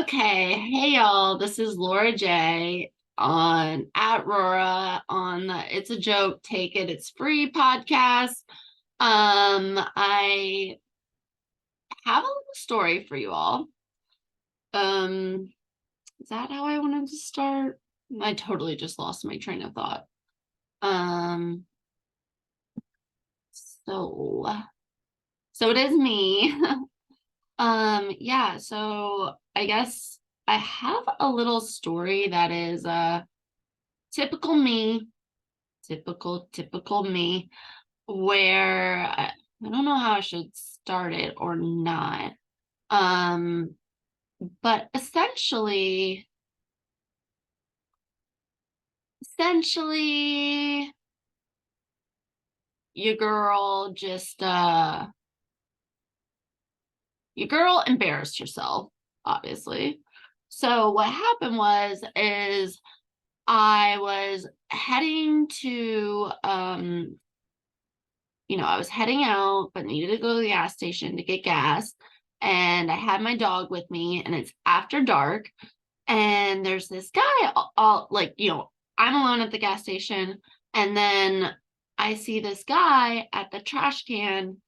Okay, hey y'all, this is Laura J on at Rora on the It's a Joke, Take It, It's Free podcast. I have a little story for you all. Um, is that how I wanted to start? I totally just lost my train of thought. Um, so so it is me. Yeah, so I guess I have a little story that is typical me, typical me, where I don't know how I should start it or not. Um, but essentially, your girl just your girl embarrassed herself, obviously. So what happened is I was heading to I was heading out, but needed to go to the gas station to get gas. And I had my dog with me, and it's after dark. And there's this guy, all like, I'm alone at the gas station. And then I see this guy at the trash can,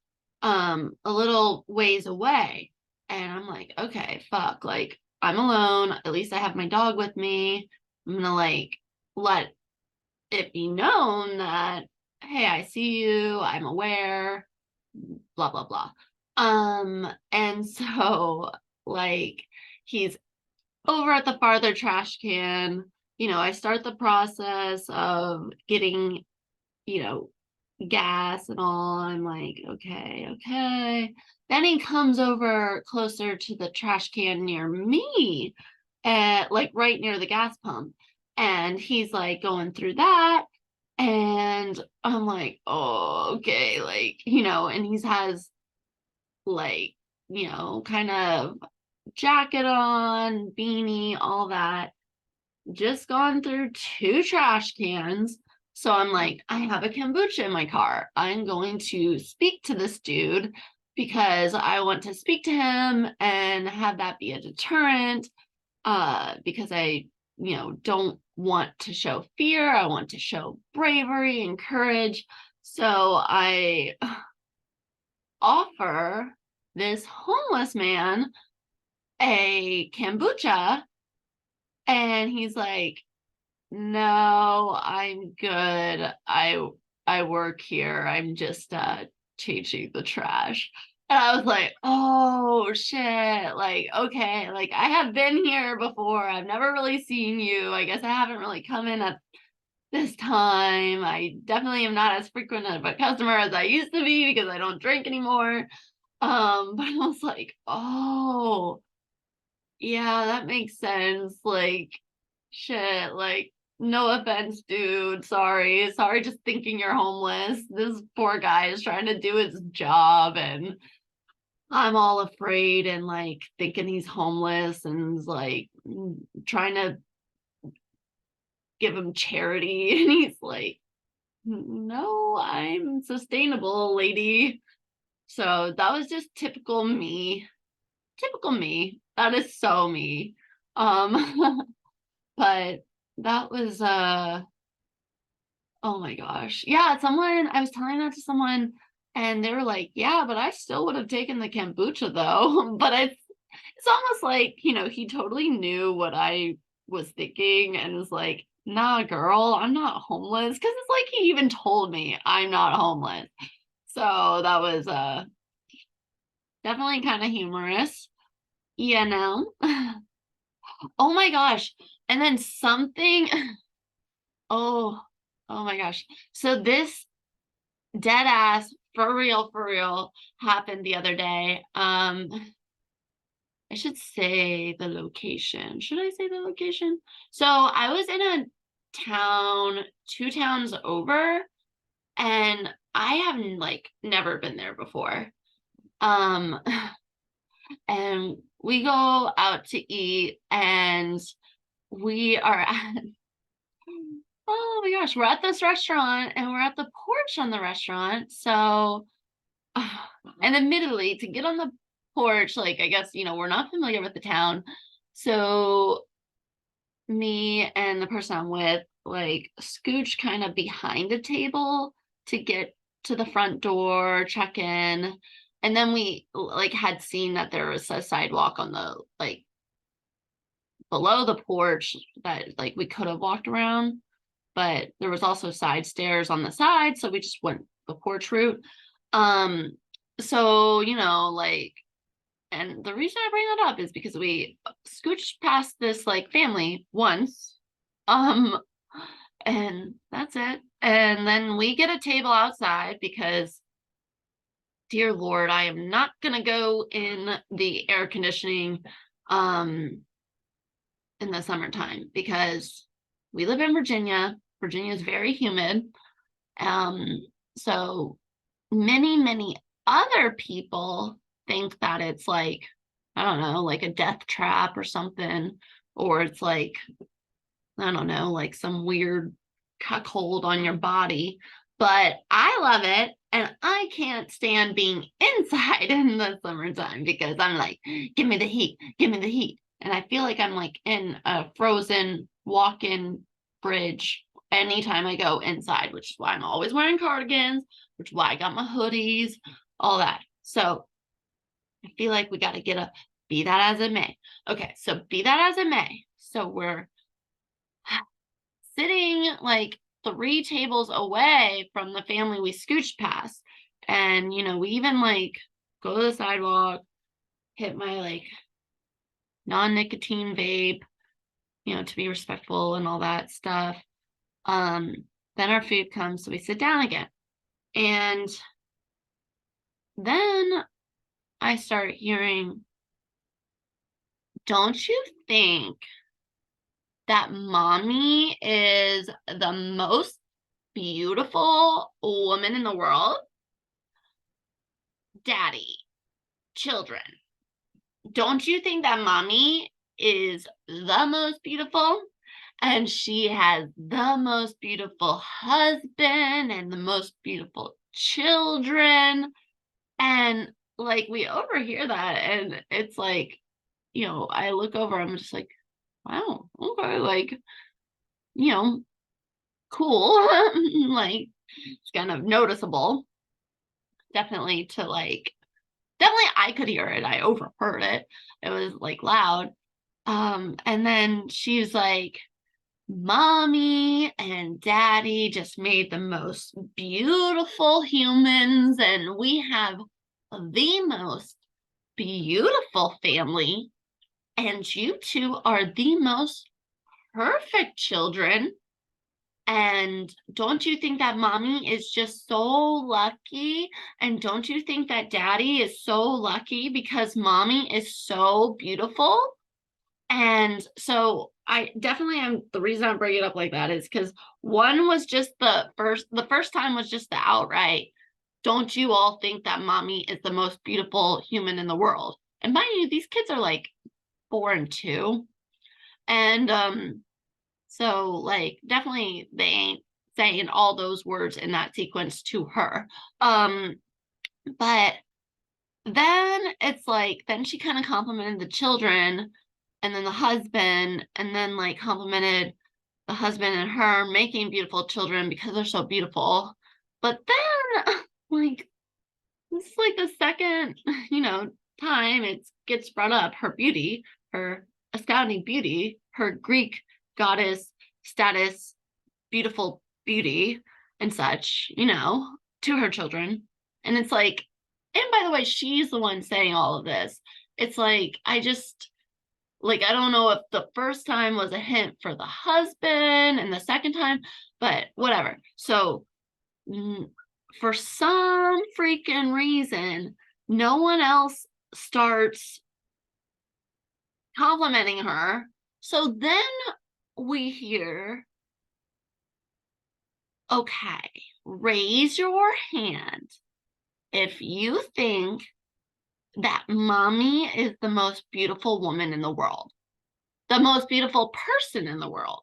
a little ways away. And I'm like, okay, fuck, like, I'm alone. At least I have my dog with me. I'm gonna, like, let it be known that, hey, I see you, I'm aware, blah blah blah. And so like he's over at the farther trash can. I start the process of getting, you know, gas and all. I'm like, okay, okay. Then he comes over closer to the trash can near me, at like right near the gas pump. And he's like going through that. And I'm like, oh, okay, like, and he has like, kind of jacket on, beanie, all that. Just gone through two trash cans. So I'm like, I have a kombucha in my car. I'm going to speak to this dude because I want to speak to him and have that be a deterrent. Because I, don't want to show fear. I want to show bravery and courage. So I offer this homeless man a kombucha, and he's like, no, I'm good. I work here. I'm just changing the trash. And I was like, oh shit. Like, okay, like I have been here before. I've never really seen you. I guess I haven't really come in at this time. I definitely am not as frequent of a customer as I used to be because I don't drink anymore. But I was like, oh, yeah, that makes sense. Like, shit, like, no offense, dude. Sorry, just thinking you're homeless. This poor guy is trying to do his job, and I'm all afraid and like thinking he's homeless and is like trying to give him charity. And he's like, no, I'm sustainable, lady. So that was just typical me. Typical me. That is so me. Um, but that was oh my gosh. Yeah, someone I was telling that to someone and they were like, "Yeah, but I still would have taken the kombucha though." But it's almost like, he totally knew what I was thinking and was like, "Nah, girl, I'm not homeless." Because it's like he even told me I'm not homeless. So that was definitely kind of humorous, you know. Oh my gosh. And then something, oh, oh my gosh. So this dead ass for real happened the other day. I should say the location. Should I say the location? So I was in a town, two towns over, and I have like never been there before. Um, and we go out to eat, and we are at, oh my gosh, we're at this restaurant, and we're at the porch on the restaurant. So, and admittedly, to get on the porch, like, I guess, we're not familiar with the town. So me and the person I'm with like scooch kind of behind a table to get to the front door, check in. And then we like had seen that there was a sidewalk on the like below the porch that like we could have walked around, but there was also side stairs on the side, so we just went the porch route. Um, so like, and the reason I bring that up is because we scooched past this like family once, um, and that's it. And then we get a table outside because, dear Lord, I am not gonna go in the air conditioning, um, in the summertime because we live in Virginia. Virginia is very humid. Um, so many other people think that it's like, I don't know, like a death trap or something, or it's like, I don't know, like some weird cuckold on your body. But I love it. And I can't stand being inside in the summertime because I'm like, give me the heat, give me the heat. And I feel like I'm like in a frozen walk-in fridge anytime I go inside, which is why I'm always wearing cardigans, which is why I got my hoodies, all that. So I feel like we got to get a be that as it may. Okay, so be that as it may. So we're sitting like 3 tables away from the family we scooched past. And, we even like go to the sidewalk, hit my like non-nicotine vape, to be respectful and all that stuff. Um, then our food comes, so we sit down again. And then I start hearing, don't you think that mommy is the most beautiful woman in the world? Daddy, children, don't you think that mommy is the most beautiful? And she has the most beautiful husband and the most beautiful children. And like we overhear that, and it's like, I look over, I'm just like, wow, okay, like, you know, cool. Like it's kind of noticeable. Definitely to like definitely I could hear it. I overheard it. It was like loud. And then she's like, mommy and daddy just made the most beautiful humans, and we have the most beautiful family, and you two are the most perfect children. And don't you think that mommy is just so lucky? And don't you think that daddy is so lucky because mommy is so beautiful? And so I definitely am the reason I'm bringing it up like that is because one was just the first time was just the outright, don't you all think that mommy is the most beautiful human in the world? And mind you, these kids are like 4 and 2. And so like definitely they ain't saying all those words in that sequence to her. But then it's like then she kind of complimented the children and then the husband, and then like complimented the husband and her making beautiful children because they're so beautiful. But then like this is like the second, time it gets brought up, her beauty, her astounding beauty, her Greek goddess status, beautiful beauty and such, to her children. And it's like, and by the way, she's the one saying all of this. It's like, I don't know if the first time was a hint for the husband and the second time, but whatever. So for some freaking reason, no one else starts complimenting her. So then we hear, okay, raise your hand if you think that mommy is the most beautiful woman in the world, the most beautiful person in the world.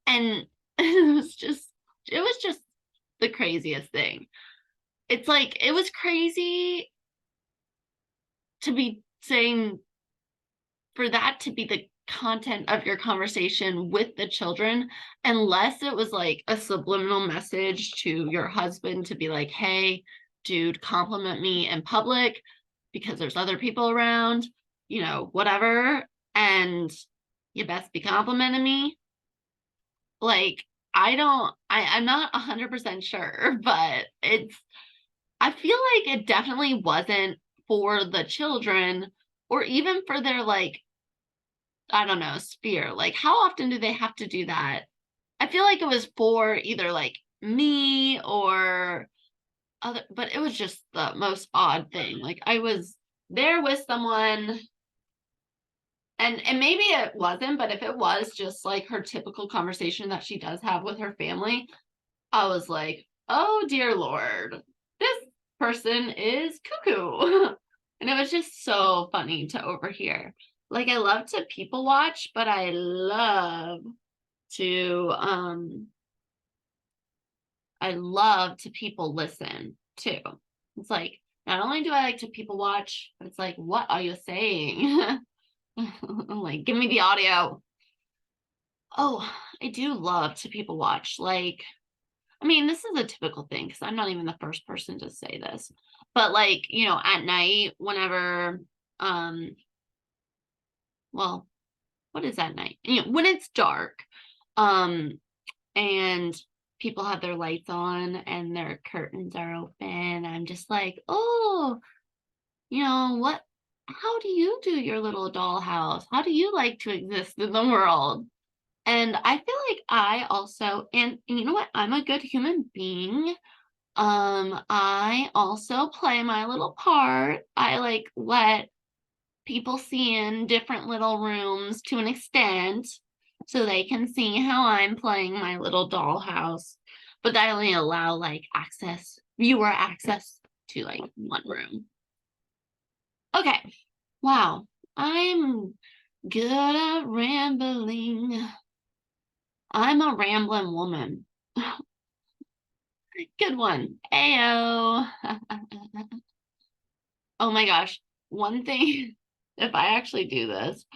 And it was just the craziest thing. It's like it was crazy to be saying for that to be the content of your conversation with the children, unless it was like a subliminal message to your husband to be like, hey, dude, compliment me in public because there's other people around, whatever, and you best be complimenting me. Like, I'm not 100% sure, but I feel like it definitely wasn't for the children or even for their, like, I don't know, sphere. Like, how often do they have to do that? I feel like it was for either like me or other, but it was just the most odd thing. Like, I was there with someone, and maybe it wasn't, but if it was just like her typical conversation that she does have with her family, I was like, oh dear Lord, this person is cuckoo. And it was just so funny to overhear. Like, I love to people watch, but I love to people listen too. It's like, not only do I like to people watch, but it's like, what are you saying? I'm like, give me the audio. Oh, I do love to people watch. Like, I mean, this is a typical thing because I'm not even the first person to say this, but like, at night, whenever, well, what is at night? When it's dark, and people have their lights on and their curtains are open, I'm just like, oh, what? How do you do your little dollhouse? How do you like to exist in the world? And I feel like I also, and you know what? I'm a good human being. I also play my little part. I like let people see in different little rooms to an extent so they can see how I'm playing my little dollhouse. But I only allow like viewer access to like one room. Okay. Wow. I'm good at rambling. I'm a rambling woman. Good one. Ayo. Oh my gosh. One thing, if I actually do this,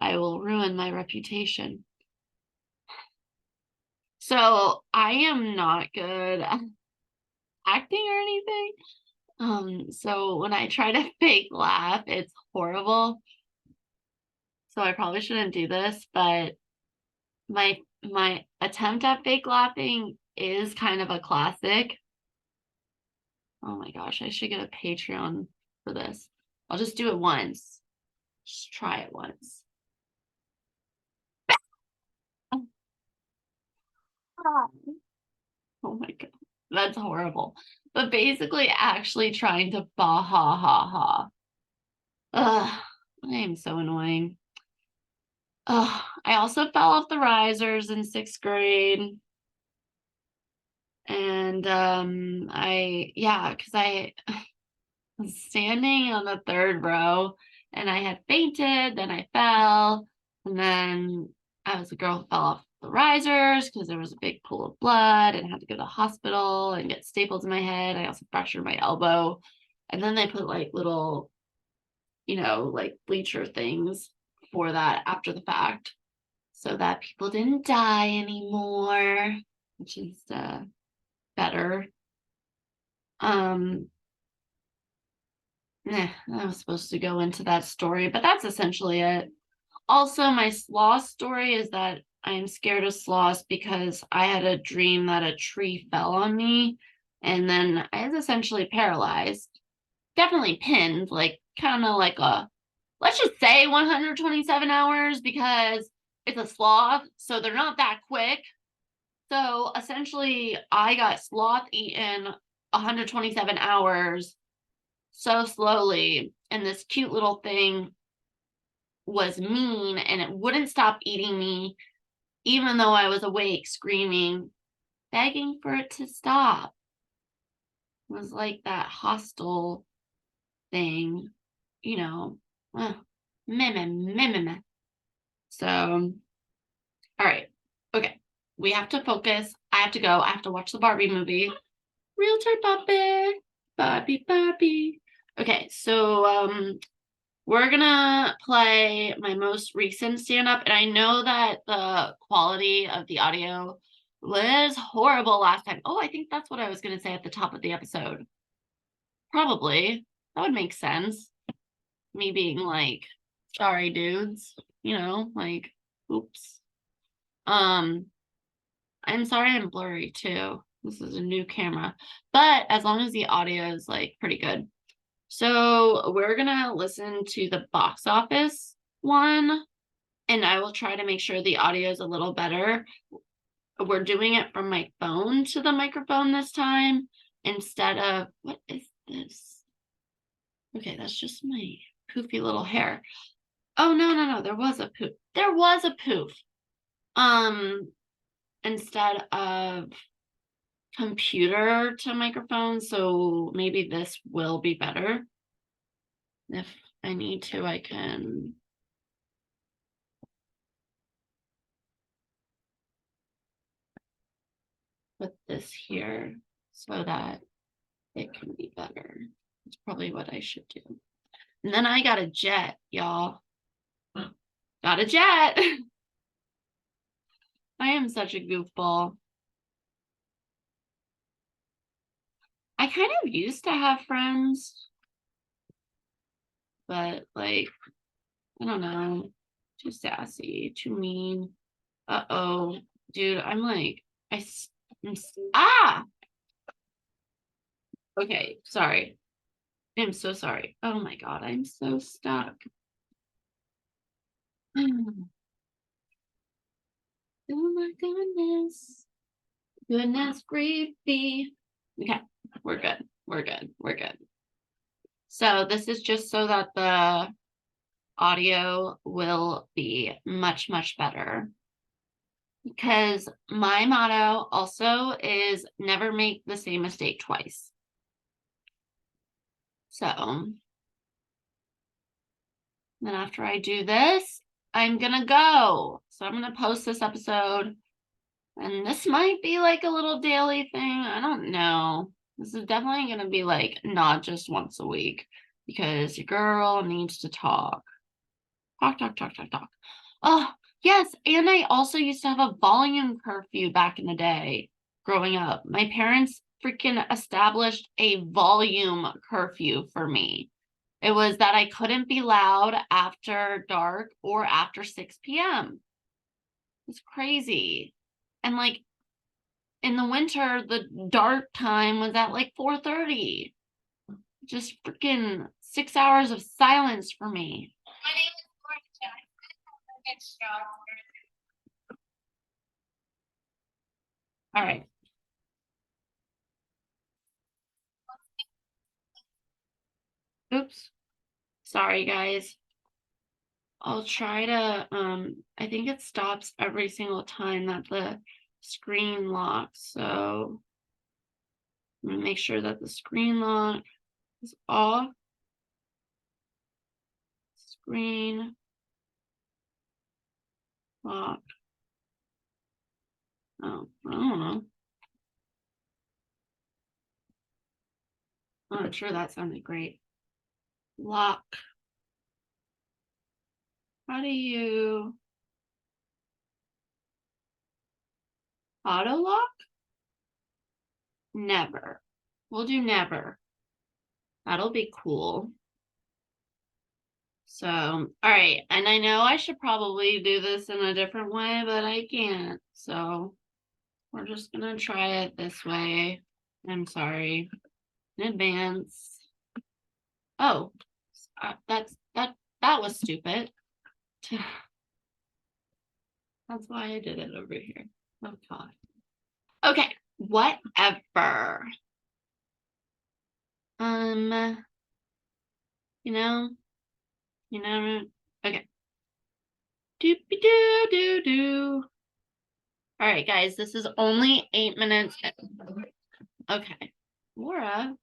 I will ruin my reputation. So I am not good at acting or anything. So when I try to fake laugh, it's horrible. So I probably shouldn't do this, but my attempt at fake laughing is kind of a classic. Oh my gosh, I should get a Patreon for this. I'll just do it once. Just try it once. Oh my god, that's horrible. But basically, actually trying to bah ha ha ha. Ugh, I am so annoying. Ugh, I also fell off the risers in 6th grade. And because I was standing on the 3rd row and I had fainted, then I fell, and then I was a girl who fell off the risers because there was a big pool of blood and had to go to the hospital and get staples in my head. I also fractured my elbow. And then they put like little, like bleacher things for that after the fact so that people didn't die anymore, which is better. I was supposed to go into that story, but that's essentially it. Also, my sloth story is that I'm scared of sloths because I had a dream that a tree fell on me and then I was essentially paralyzed. Definitely pinned, like kind of like let's just say 127 hours because it's a sloth, so they're not that quick. So essentially, I got sloth eaten 127 hours so slowly, and this cute little thing was mean and it wouldn't stop eating me, even though I was awake, screaming, begging for it to stop. It was like that hostile thing, you know. Meh, meh, meh, meh, meh. So, all right. Okay. We have to focus. I have to go. I have to watch the Barbie movie. Realtor Barbie. Barbie, Barbie. Okay, so we're gonna play my most recent stand-up, and I know that the quality of the audio was horrible last time. Oh, I think that's what I was gonna say at the top of the episode. Probably. That would make sense. Me being like, sorry, dudes, like, oops. I'm sorry I'm blurry too. This is a new camera, but as long as the audio is like pretty good. So we're gonna listen to the box office one, and I will try to make sure the audio is a little better. We're doing it from my phone to the microphone this time instead of, what is this? Okay, that's just my poofy little hair. Oh, no, there was a poof. There was a poof. Instead of computer to microphone, so maybe this will be better. If I need to, I can put this here so that it can be better. That's probably what I should do. And then I got a jet, y'all. Got a jet. I am such a goofball. I kind of used to have friends, but like, I don't know, too sassy, too mean. Uh-oh, dude, I'm like, ah! Okay, sorry. I'm so sorry. Oh my God, I'm so stuck. Oh my goodness. Goodness griefy. Okay, we're good. We're good. We're good. So this is just so that the audio will be much, much better. Because my motto also is never make the same mistake twice. So then after I do this, I'm gonna go. So I'm gonna post this episode. And this might be like a little daily thing. I don't know. This is definitely gonna be like not just once a week because your girl needs to talk. Talk, talk, talk, talk, talk. Oh, yes. And I also used to have a volume curfew back in the day growing up. My parents freaking established a volume curfew for me. It was that I couldn't be loud after dark or after 6 p.m. It's crazy. And like in the winter, the dark time was at like 4:30. Just freaking 6 hours of silence for me. My name is All right. Oops. Sorry, guys. I'll try to, I think it stops every single time that the screen locks. So I'm gonna make sure that the screen lock is off. Screen lock. Oh, I don't know. I'm not sure that sounded great. Lock. How do you auto lock? Never. We'll do never. That'll be cool. So, all right. And I know I should probably do this in a different way, but I can't. So we're just gonna try it this way. I'm sorry in advance. Oh, that was stupid. That's why I did it over here. Oh God. Okay, whatever. You know, okay. Doopy doo doo doo. All right, guys, this is only 8 minutes. Okay. Laura,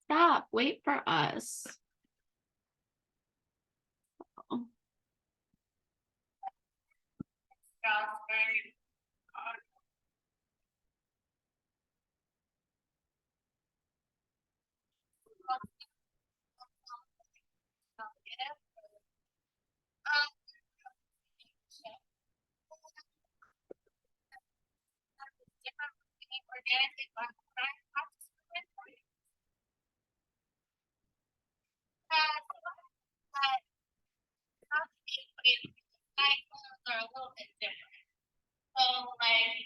stop. Wait for us. Oh. Are a little bit different. So, like,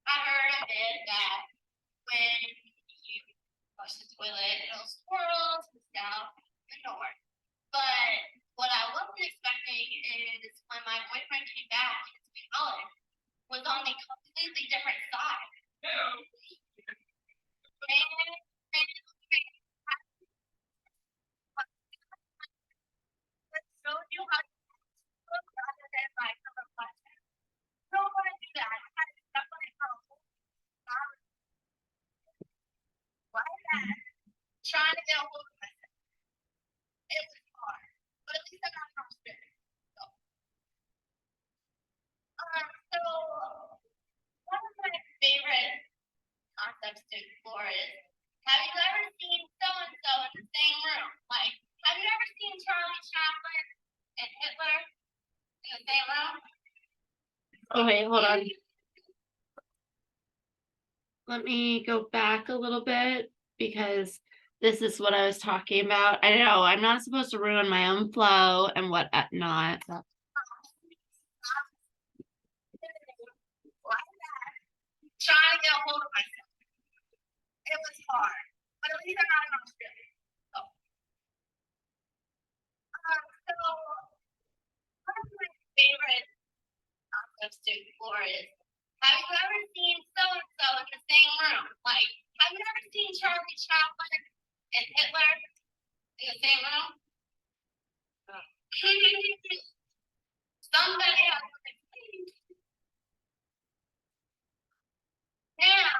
I heard a bit that when you flush the toilet, it'll swirl and down the door. But what I wasn't expecting is when my boyfriend came back in college was on the completely different side. And it showed you how to look rather than like a reflection. You don't want to do that. I had to definitely like that. Trying to get a hold of myself. It was hard. But at least I got from spirit. So one of my favorite concepts to explore is, have you ever seen so and so in the same room? Like, have you ever seen Charlie Chaplin and Hitler in the same room? Oh wait, hold on. Let me go back a little bit because this is what I was talking about. I know I'm not supposed to ruin my own flow and what not. Trying to get a hold of myself. It was hard, but at least I got it on script. So one of my favorite concepts to explore is, have you ever seen so and so in the same room? Like, have you ever seen Charlie Chaplin and Hitler in the same room? Somebody else. Now,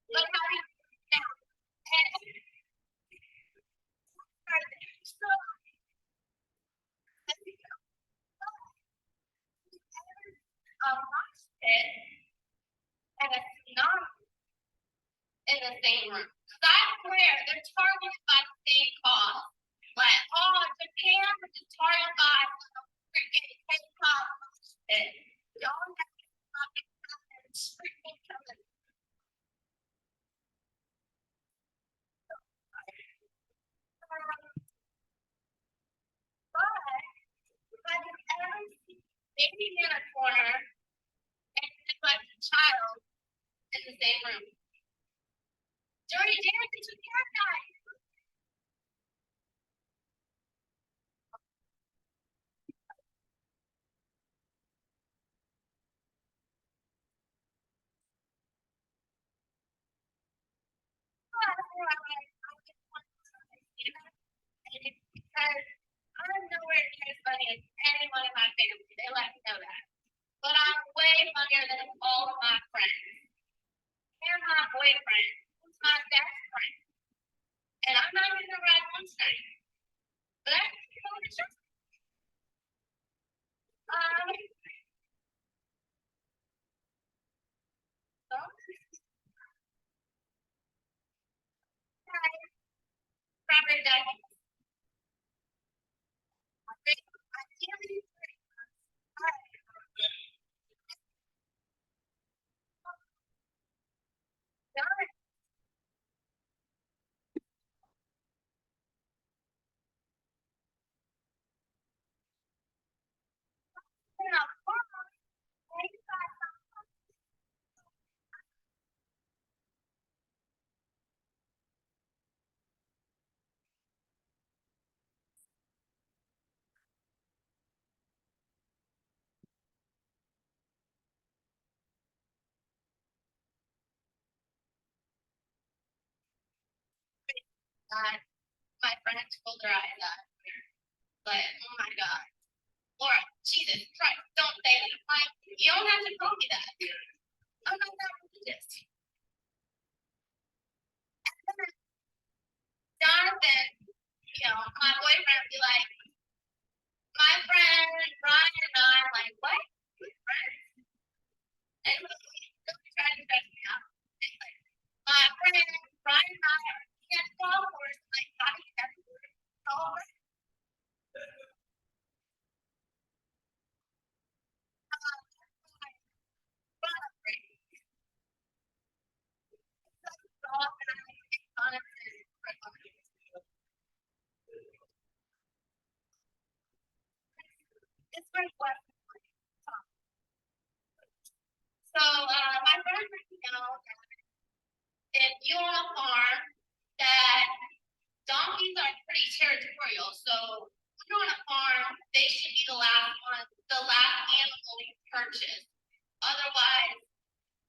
but how do you now? So, mosh pit and it's not in the same room. Because I swear they're targeted by the same cause. Like, oh, Japan is targeted by the freaking K-pop mosh pit. Y'all have to fucking freaking coming. But have you ever seen baby in a corner and like a child in the same room? Dirty dancing to the cat guy. Because I'm nowhere near as funny as anyone in my family. They let me know that. But I'm way funnier than all of my friends. And my boyfriend, who's my best friend. And I'm not even gonna ride one night. But I can go to church. Um, so, Robert Douglas. I can't believe that my friends rolled their eyes at. But oh my god. Laura, Jesus Christ, don't say that. Like, you don't have to tell me that. I'm not that religious. Jonathan, my boyfriend would be like, my friend Ryan and I, like, what? Friends? And he tried to dress me up. And like, my friend Ryan and I are at golf course, like, talking everywhere. So my friend, if you own a farm, that donkeys are pretty territorial. So if you're on a farm, they should be the last animal you purchase. Otherwise,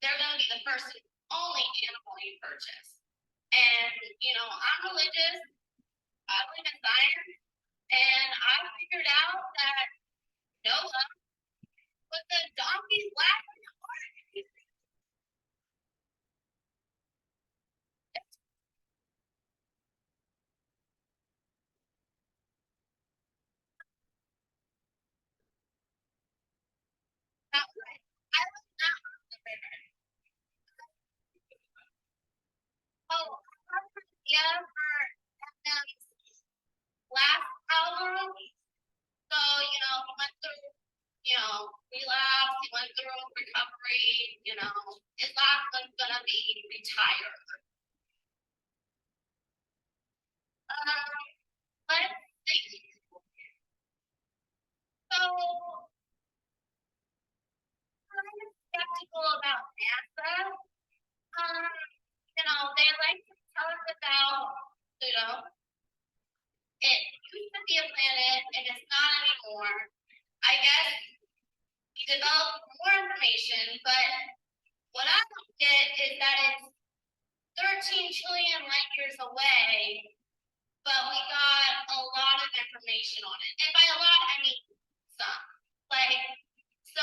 they're going to be the first and only animal you purchase. And I'm religious. I believe in science, and I figured out that Noah put the donkey's last in the water. That way, I was not on the river. Oh, yeah, for last album. So, he went through, relapse, he went through recovery, his last one's gonna be retired. Um, let's see. So, I'm skeptical about NASA. They like to tell us about Pluto. It used to be a planet, and it's not anymore. I guess he developed more information, but what I don't get is that it's 13 trillion light years away, but we got a lot of information on it. And by a lot, I mean some. So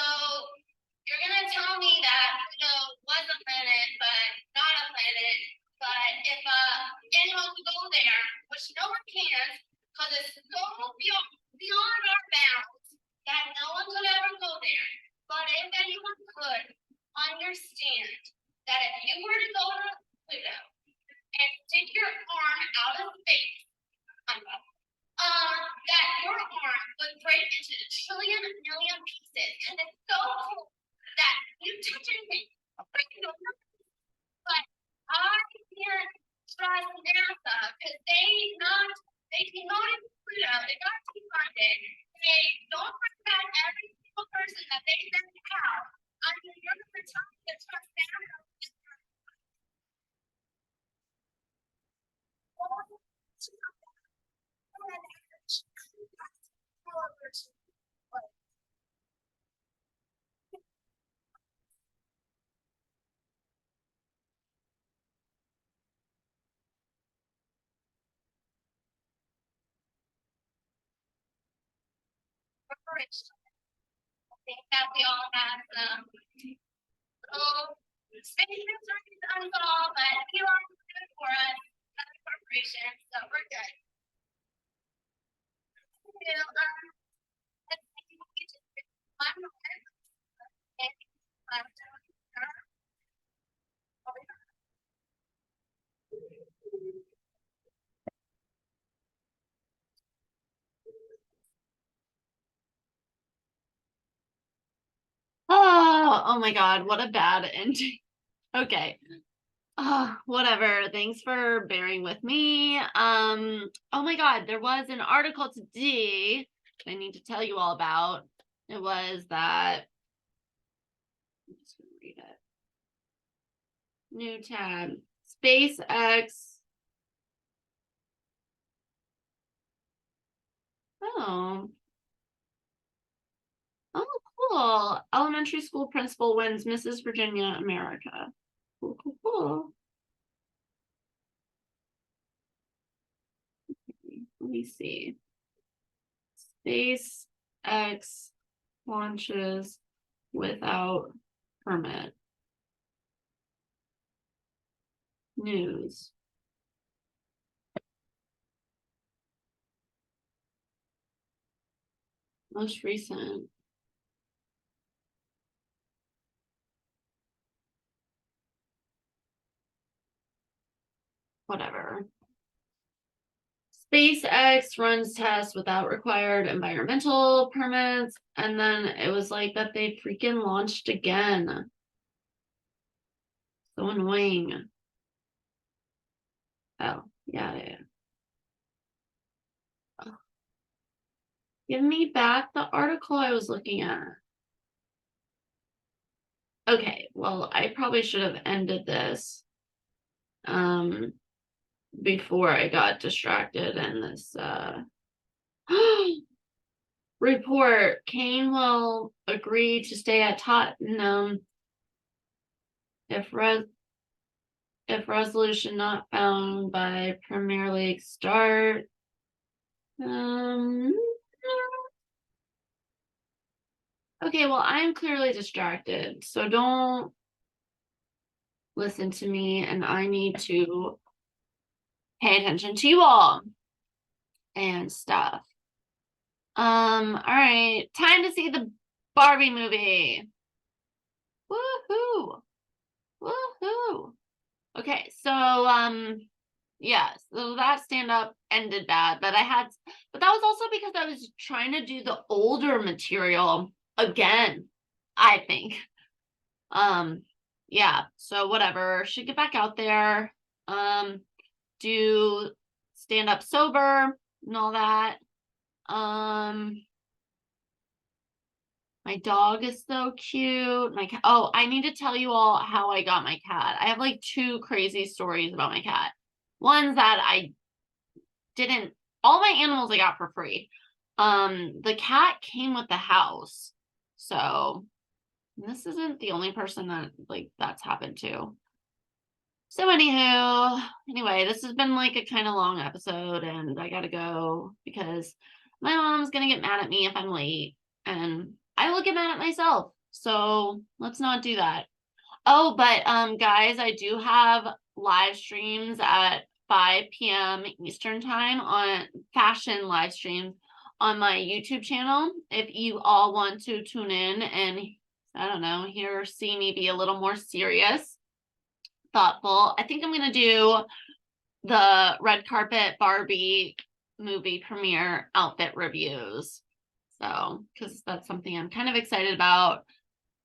you're gonna tell me that Pluto was a planet, but not a planet. But if anyone could go there, which no one can, because it's so beyond our bounds that no one could ever go there. But if anyone could understand that if you were to go to Pluto and stick your arm out of space, that your arm would break into a trillion million pieces, and it's so cool that you touch anything, but I can't trust NASA because they demoted Pluto, they got defunded, they don't bring back every single person that they sent out. I mean, you're going to tell me to trust NASA. I think that we all have some little space concerns unsolved, but Elon is good for us, not the corporation, so we're good. Oh my God, what a bad ending. Okay. Whatever. Thanks for bearing with me. Oh my God, there was an article today I need to tell you all about. It was that I'm just gonna read it. New tab. SpaceX. Oh. Oh, cool. Elementary school principal wins Mrs. Virginia America. Cool, cool, cool. Let me see. SpaceX launches without permit. News. Most recent. Whatever. SpaceX runs tests without required environmental permits. And then it was like that they freaking launched again. So annoying. Oh, yeah. Give me back the article I was looking at. Okay, well, I probably should have ended this before I got distracted and this report. Kane will agree to stay at Tottenham if resolution not found by Premier League start. Okay, well, I'm clearly distracted, so don't listen to me, and I need to pay attention to you all and stuff. All right, time to see the Barbie movie. Woohoo! Woohoo! Okay, so yeah, so that stand-up ended bad, but that was also because I was trying to do the older material again, I think. Yeah, so whatever, should get back out there, do stand up sober and all that. My dog is so cute. Oh, I need to tell you all how I got my cat. I have like two crazy stories about my cat. One's that I didn't, all my animals I got for free. The cat came with the house. So this isn't the only person that like that's happened to. So anyway, this has been like a kind of long episode and I gotta go because my mom's gonna get mad at me if I'm late and I will get mad at myself. So let's not do that. Oh, but guys, I do have live streams at 5 p.m. Eastern time on fashion live streams on my YouTube channel. If you all want to tune in and I don't know, see me be a little more serious, thoughtful. I think I'm gonna do the red carpet Barbie movie premiere outfit reviews. So, because that's something I'm kind of excited about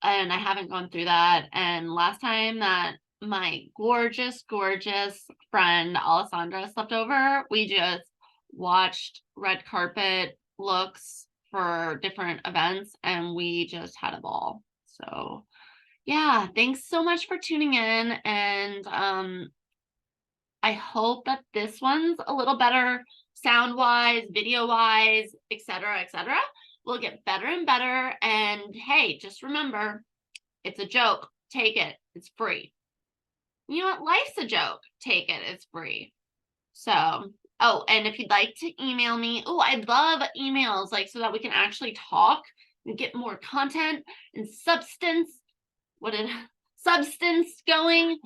and I haven't gone through that. And last time that my gorgeous, gorgeous friend Alessandra slept over, we just watched red carpet looks for different events and we just had a ball. So yeah, thanks so much for tuning in. And I hope that this one's a little better sound wise, video wise, etc., etc. We'll get better and better. And hey, just remember, it's a joke. Take it. It's free. You know what? Life's a joke. Take it. It's free. So, oh, and if you'd like to email me, oh, I love emails, like so that we can actually talk and get more content and substance going.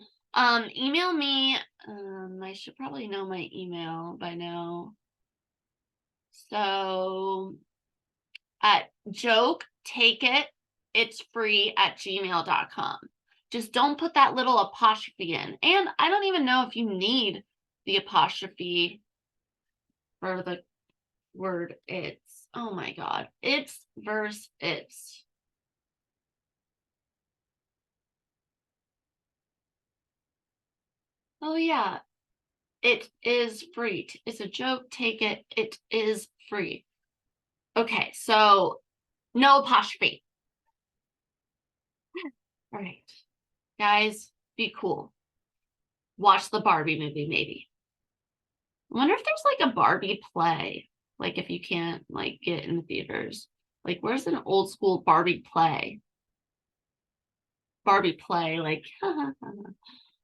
Email me. I should probably know my email by now. So at joke, take it, it's free at gmail.com. Just don't put that little apostrophe in. And I don't even know if you need the apostrophe for the word it's. Oh my God. It's verse it's. Oh yeah. It is free. It's a joke. Take it. It is free. Okay, so no apostrophe. All right. Guys, be cool. Watch the Barbie movie, maybe. I wonder if there's like a Barbie play. Like if you can't like get in the theaters. Like where's an old school Barbie play? Barbie play, like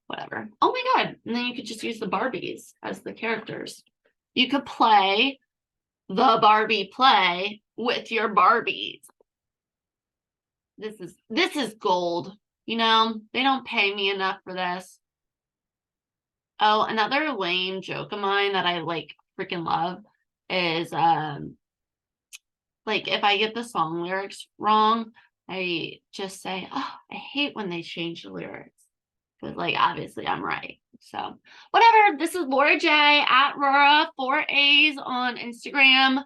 whatever. Oh my God. And then you could just use the Barbies as the characters. You could play the Barbie play with your Barbies. This is gold. You know, they don't pay me enough for this. Oh, another lame joke of mine that I like freaking love is like if I get the song lyrics wrong, I just say, oh, I hate when they change the lyrics. Because like obviously I'm right. So whatever. This is Laura J at Rora 4A's on Instagram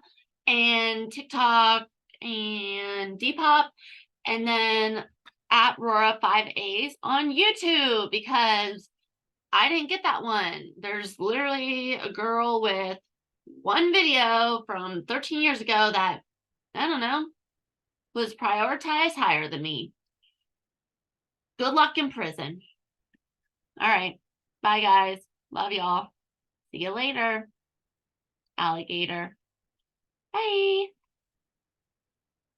and TikTok and Depop. And then at Rora 5A's on YouTube because I didn't get that one. There's literally a girl with one video from 13 years ago that I don't know, was prioritized higher than me. Good luck in prison. All right. Bye, guys. Love y'all. See you later. Alligator. Bye.